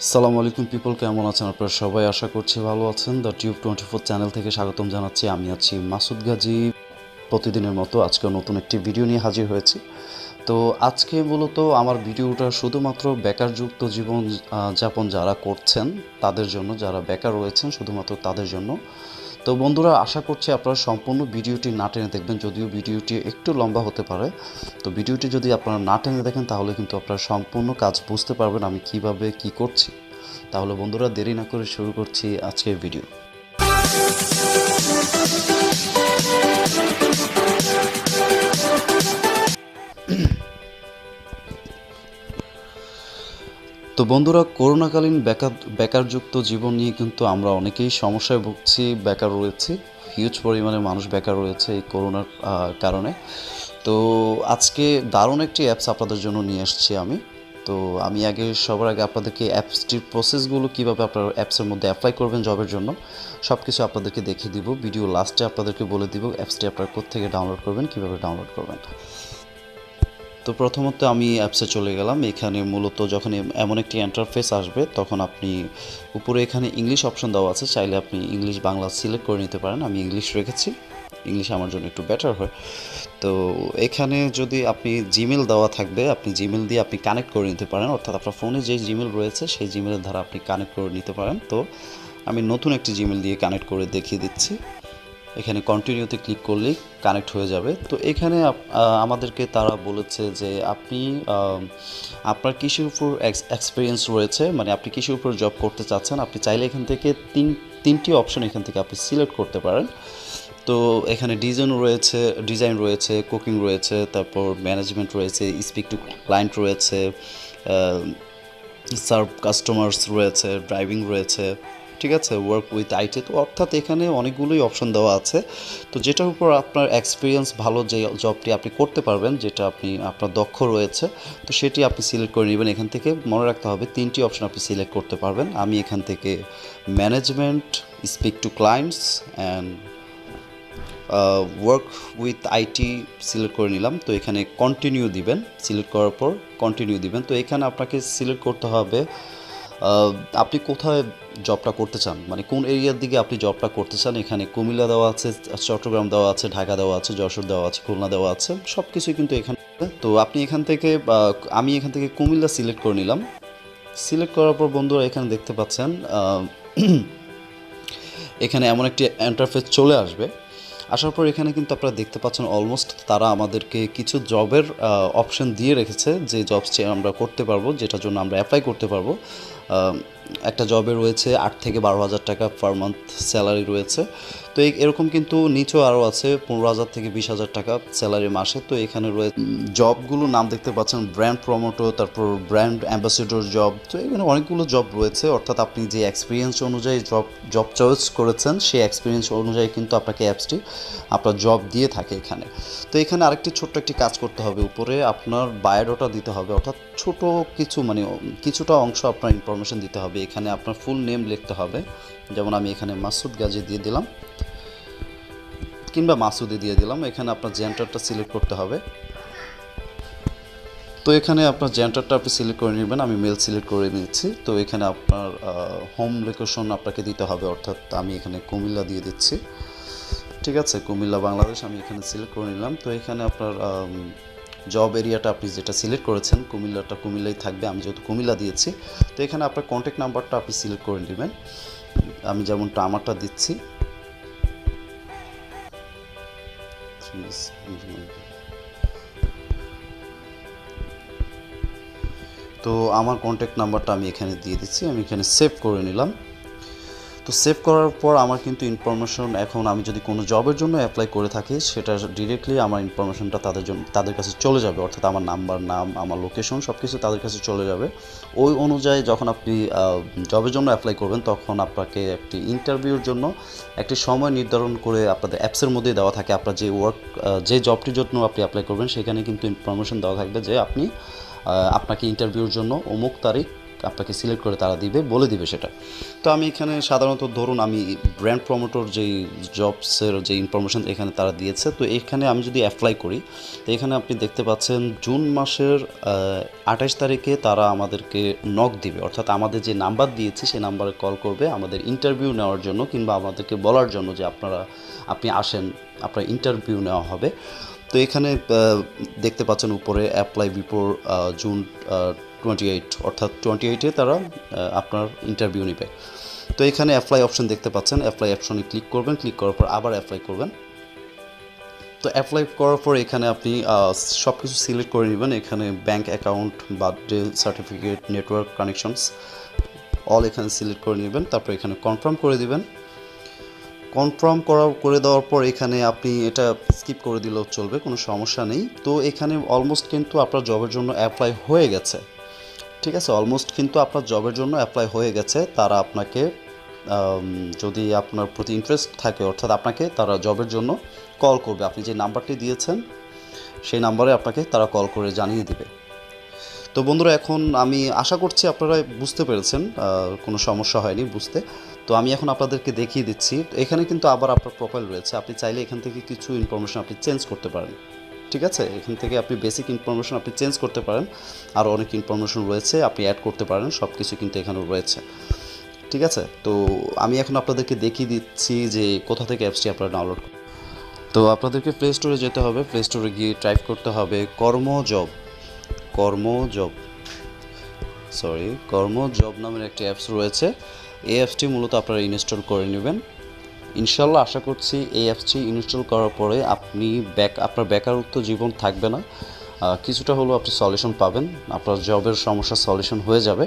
আসসালামু আলাইকুম পিপল, কেমন আছেন আপনারা সবাই? আশা করছি ভালো আছেন। দ্য টিউব 24 চ্যানেল থেকে স্বাগতম জানাচ্ছি। আমি আছি মাসুদ গাজী। প্রতিদিনের মতো আজকেও নতুন একটি ভিডিও নিয়ে হাজির হয়েছি। তো আজকে মূলত আমার ভিডিওটা শুধুমাত্র বেকারযুক্ত জীবন যাপন যারা করছেন তাদের জন্য, যারা বেকার রয়েছেন শুধুমাত্র তাদের জন্য। তো বন্ধুরা, আশা করছি আপনারা সম্পূর্ণ ভিডিওটি না টেনে দেখবেন, যদিও ভিডিওটি একটু লম্বা হতে পারে। তো ভিডিওটি যদি আপনারা না টেনে দেখেন তাহলে কিন্তু আপনারা সম্পূর্ণ কাজ বুঝতে পারবেন আমি কিভাবে কি করছি। তাহলে বন্ধুরা, দেরি না করে শুরু করছি আজকের ভিডিও। তো বন্ধুরা, করোনাকালীন বেকারযুক্ত জীবন নিয়ে কিন্তু আমরা অনেকেই সমস্যায় ভুগছি, বেকার রয়েছি। হিউজ পরিমাণে মানুষ বেকার রয়েছে এই করোনার কারণে। তো আজকে দারুণ একটি অ্যাপস আপনাদের জন্য নিয়ে এসেছি আমি। তো আমি সবার আগে আপনাদেরকে অ্যাপসটির প্রসেসগুলো কীভাবে আপনারা অ্যাপসের মধ্যে অ্যাপ্লাই করবেন জবের জন্য সব কিছু আপনাদেরকে দেখিয়ে দিব। ভিডিও লাস্টে আপনাদেরকে বলে দিব অ্যাপসটি আপনারা কোত্থেকে ডাউনলোড করবেন, কীভাবে ডাউনলোড করবেন। তো প্রথমত আমি অ্যাপসে চলে গেলাম। এখানে মূলত যখন এমন একটি ইন্টারফেস আসবে তখন আপনি উপরে এখানে ইংলিশ অপশন দেওয়া আছে, চাইলে আপনি ইংলিশ বাংলা সিলেক্ট করে নিতে পারেন। আমি ইংলিশ রেখেছি, ইংলিশ আমার জন্য একটু বেটার হয়। তো এখানে যদি আপনি জিমেল দেওয়া থাকবে, আপনি জিমেল দিয়ে আপনি কানেক্ট করে নিতে পারেন, অর্থাৎ আপনার ফোনে যে জিমেল রয়েছে সেই জিমেলের দ্বারা আপনি কানেক্ট করে নিতে পারেন। তো আমি নতুন একটি জিমেল দিয়ে কানেক্ট করে দেখিয়ে দিচ্ছি। এখানে কন্টিনিউতে ক্লিক করলেই কানেক্ট হয়ে যাবে। তো এখানে আমাদেরকে তারা বলেছে যে আপনি আপনার কৃষির উপর এক্সপিরিয়েন্স রয়েছে, মানে আপনি কৃষির উপর জব করতে চাচ্ছেন। আপনি চাইলে এখান থেকে তিনটি অপশন এখান থেকে আপনি সিলেক্ট করতে পারেন। তো এখানে ডিজাইন রয়েছে, কুকিং রয়েছে, তারপর ম্যানেজমেন্ট রয়েছে, স্পিক টু ক্লায়েন্ট রয়েছে, সার্ভ কাস্টমার্স রয়েছে, ড্রাইভিং রয়েছে, ঠিক আছে, ওয়ার্ক উইথ আইটি। তো অর্থাৎ এখানে অনেকগুলোই অপশন দেওয়া আছে। তো যেটার উপর আপনার এক্সপিরিয়েন্স ভালো, যে জবটি আপনি করতে পারবেন, যেটা আপনার দক্ষ রয়েছে, তো সেটি আপনি সিলেক্ট করে নেবেন। এখান থেকে মনে রাখতে হবে তিনটি অপশন আপনি সিলেক্ট করতে পারবেন। আমি এখান থেকে management, speak to clients and work with IT select করে নিলাম। তো এখানে কন্টিনিউ দিবেন, সিলেক্ট করার পর কন্টিনিউ দিবেন। তো এখানে আপনাকে সিলেক্ট করতে হবে আপনি কোথায় জবটা করতে চান, মানে কোন এরিয়ার দিকে আপনি জবটা করতে চান। এখানে কুমিল্লা দেওয়া আছে, চট্টগ্রাম দেওয়া আছে, ঢাকা দেওয়া আছে, যশোর দেওয়া আছে, খুলনা দেওয়া আছে, সব কিছুই কিন্তু এখানে। তো আপনি এখান থেকে আমি এখান থেকে কুমিল্লা সিলেক্ট করে নিলাম। সিলেক্ট করার পর বন্ধুরা এখানে দেখতে পাচ্ছেন এখানে এমন একটি ইন্টারফেস চলে আসবে। আসার পর এখানে কিন্তু আপনারা দেখতে পাচ্ছেন অলমোস্ট তারা আমাদেরকে কিছু জবের অপশন দিয়ে রেখেছে, যে জবস আমরা করতে পারবো, যেটার জন্য আমরা অ্যাপ্লাই করতে পারবো। একটা জবে রয়েছে 8 থেকে 12,000 টাকা পার মান্থ স্যালারি রয়েছে। তো এরকম কিন্তু নিচেও আরও আছে 15,000 থেকে 20,000 টাকা স্যালারি মাসে। তো এখানে রয়েছে জবগুলোর নাম দেখতে পাচ্ছেন, ব্র্যান্ড প্রমোটর, তারপর ব্র্যান্ড অ্যাম্বাসেডর জব। তো এখানে অনেকগুলো জব রয়েছে, অর্থাৎ আপনি যে এক্সপিরিয়েন্স অনুযায়ী জব চয়েস করেছেন সেই এক্সপিরিয়েন্স অনুযায়ী কিন্তু আপনাকে অ্যাপসটি আপনার জব দিয়ে থাকে এখানে। তো এখানে আরেকটি ছোট্ট একটি কাজ করতে হবে, উপরে আপনার বায়োডাটা দিতে হবে, অর্থাৎ ছোট কিছু মানে কিছুটা অংশ আপনার ইনফরমেশন দিতে হবে। এখানে আপনার ফুল নেম লিখতে হবে, যেমন আমি এখানে মাসুদ গাজী দিয়ে দিলাম, কিংবা মাসুদি দিয়ে দিলাম। এখানে আপনার জেন্ডারটা সিলেক্ট করতে হবে। তো এখানে আপনার জেন্ডারটা আপনি সিলেক্ট করে নেবেন, আমি মেল সিলেক্ট করে নিচ্ছি। তো এখানে আপনার হোম লোকেশন আপনাকে দিতে হবে, অর্থাৎ আমি এখানে কুমিল্লা দিয়ে দিচ্ছি, ঠিক আছে, কুমিল্লা বাংলাদেশ আমি এখানে সিলেক্ট করে নিলাম। তো এখানে আপনার জব এরিয়াটা আপনি যেটা সিলেক্ট করেছেন কুমিল্লাটা কুমিল্লাই থাকবে, আমি যেহেতু কুমিল্লা দিয়েছি। তো এখানে আপনার কন্ট্যাক্ট নাম্বারটা আপনি সিলেক্ট করে নেবেন, আমি যেমনটা আমারটা দিচ্ছি। তো আমার কন্ট্যাক্ট নাম্বারটা আমি এখানে দিয়ে দিচ্ছি, আমি এখানে সেভ করে নিলাম। তো সেভ করার পর আমার কিন্তু ইনফরমেশন, এখন আমি যদি কোনো জবের জন্য অ্যাপ্লাই করে থাকি সেটা ডিরেক্টলি আমার ইনফরমেশনটা তাদের কাছে চলে যাবে, অর্থাৎ আমার নাম্বার, নাম, আমার লোকেশন সব কিছু তাদের কাছে চলে যাবে। ওই অনুযায়ী যখন আপনি জবের জন্য অ্যাপ্লাই করবেন তখন আপনাকে একটি ইন্টারভিউর জন্য একটি সময় নির্ধারণ করে আপনাদের অ্যাপসের মধ্যেই দেওয়া থাকে। আপনার যে জবটির জন্য আপনি অ্যাপ্লাই করবেন সেখানে কিন্তু ইনফরমেশন দেওয়া থাকবে যে আপনাকে ইন্টারভিউর জন্য অমুক তারিখ আপনাকে সিলেক্ট করে তারা বলে দিবে সেটা। তো আমি এখানে সাধারণত ধরুন আমি ব্র্যান্ড প্রমোটর যেই জবসের যে ইনফরমেশন এখানে তারা দিয়েছে, তো এখানে আমি যদি অ্যাপ্লাই করি, তো এখানে আপনি দেখতে পাচ্ছেন জুন মাসের 28 তারিখে তারা আমাদেরকে নক দিবে, অর্থাৎ আমাদের যে নাম্বার দিয়েছি সেই নাম্বারে কল করবে আমাদের ইন্টারভিউ নেওয়ার জন্য, কিংবা আমাদেরকে বলার জন্য যে আপনি আসেন, আপনার ইন্টারভিউ নেওয়া হবে। তো এখানে দেখতে পাচ্ছেন উপরে অ্যাপ্লাই বিফোর জুন 28, অর্থাৎ 28-এ তারা আপনার ইন্টারভিউ নেবে। তো এখানে অ্যাপ্লাই অপশন দেখতে পাচ্ছেন, অ্যাপ্লাই অপশনে ক্লিক করবেন, ক্লিক করার পর আবার অ্যাপ্লাই করবেন। তো অ্যাপ্লাই করার পর এখানে আপনি সব কিছু সিলেক্ট করে নেবেন। এখানে bank account, birthday certificate, network connections all এখানে সিলেক্ট করে নেবেন। তারপর এখানে কনফার্ম করে দিবেন। কনফার্ম করে দেওয়ার পর এখানে আপনি এটা স্কিপ করে দিলেও চলবে, কোনো সমস্যা নেই। তো এখানে অলমোস্ট কিন্তু আপনার জবের জন্য অ্যাপ্লাই হয়ে গেছে, ঠিক আছে, অলমোস্ট কিন্তু আপনার জবের জন্য অ্যাপ্লাই হয়ে গেছে। তারা আপনাকে যদি আপনার প্রতি ইন্টারেস্ট থাকে, অর্থাৎ আপনাকে তারা জবের জন্য কল করবে, আপনি যে নাম্বারটি দিয়েছেন সেই নাম্বারে আপনাকে তারা কল করে জানিয়ে দিবে। তো বন্ধুরা, এখন আমি আশা করছি আপনারা বুঝতে পেরেছেন, কোনো সমস্যা হয়নি বুঝতে। তো আমি এখন আপনাদেরকে দেখিয়ে দিচ্ছি। এখানে কিন্তু আবার আপনার প্রোফাইল রয়েছে, আপনি চাইলে এখান থেকে কিছু ইনফরমেশন আপনি চেঞ্জ করতে পারেন, ঠিক আছে। এখান থেকে আপনি বেসিক ইনফরমেশন আপনি চেঞ্জ করতে পারেন, আরও অনেক ইনফরমেশন রয়েছে আপনি অ্যাড করতে পারেন, সব কিছু কিন্তু এখানে রয়েছে, ঠিক আছে। তো আমি এখন আপনাদেরকে দেখিয়ে দিচ্ছি যে কোথা থেকে অ্যাপসটি আপনারা ডাউনলোড। তো আপনাদেরকে প্লে স্টোরে যেতে হবে, প্লে স্টোরে গিয়ে টাইপ করতে হবে কর্ম জব নামের একটি অ্যাপস রয়েছে। এই অ্যাপসটি মূলত আপনারা ইনস্টল করে নেবেন। ইনশাল্লাহ আশা করছি এই অ্যাপসটি ইনস্টল করার পরে আপনি আপনার বেকারত্ব জীবন থাকবে না, কিছুটা হলেও আপনি সলিউশন পাবেন, আপনার জবের সমস্যার সলিউশন হয়ে যাবে।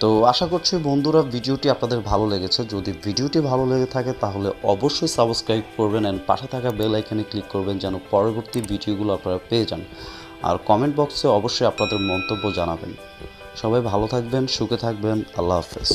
তো আশা করছি বন্ধুরা ভিডিওটি আপনাদের ভালো লেগেছে। যদি ভিডিওটি ভালো লেগে থাকে তাহলে অবশ্যই সাবস্ক্রাইব করবেন অ্যান্ড পাশে থাকা বেল আইকনে ক্লিক করবেন যেন পরবর্তী ভিডিওগুলো আপনারা পেয়ে যান। আর কমেন্ট বক্সে অবশ্যই আপনাদের মন্তব্য জানাবেন। সবাই ভালো থাকবেন, সুখে থাকবেন। আল্লাহ হাফেজ।